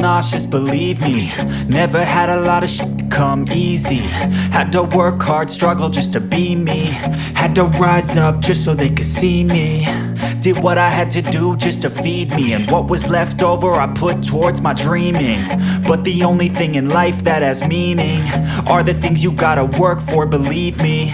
nauseous, believe me. Never had a lot of shit come easy. Had to work hard, struggle just to be me. Had to rise up just so they could see me. Did what I had to do just to feed me, and what was left over I put towards my dreaming. But the only thing in life that has meaning are the things you gotta work for, believe me.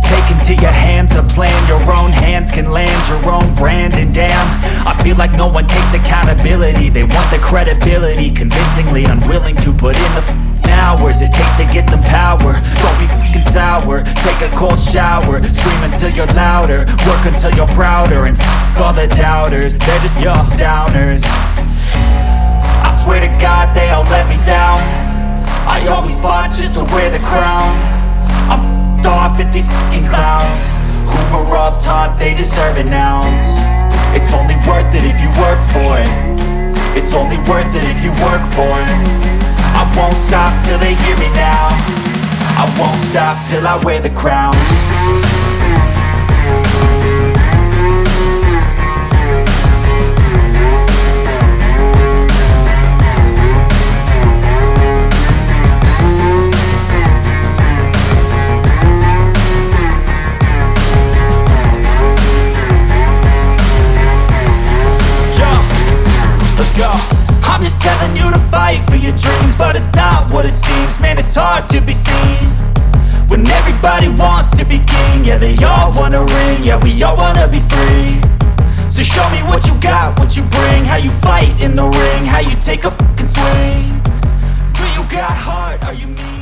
Take into your hands a plan, your own hands can land your own brand. And damn, I feel like no one takes accountability. They want the credibility, convincingly unwilling to put in the hours it takes to get some power. Don't be f***ing sour, take a cold shower. Scream until you're louder, work until you're prouder. And f*** all the doubters, they're just your downers. I swear to God they all let me down. I always fought just to wear the crown. I'm off at these fucking clowns who were all taught they deserve an ounce. It's only worth it if you work for it. It's only worth it if you work for it. I won't stop till they hear me now. I won't stop till I wear the crown. I'm just telling you to fight for your dreams, but it's not what it seems. Man, it's hard to be seen when everybody wants to be king. Yeah, they all wanna ring, yeah, we all wanna be free. So show me what you got, what you bring, how you fight in the ring, how you take a fucking swing. Do you got heart, are you mean?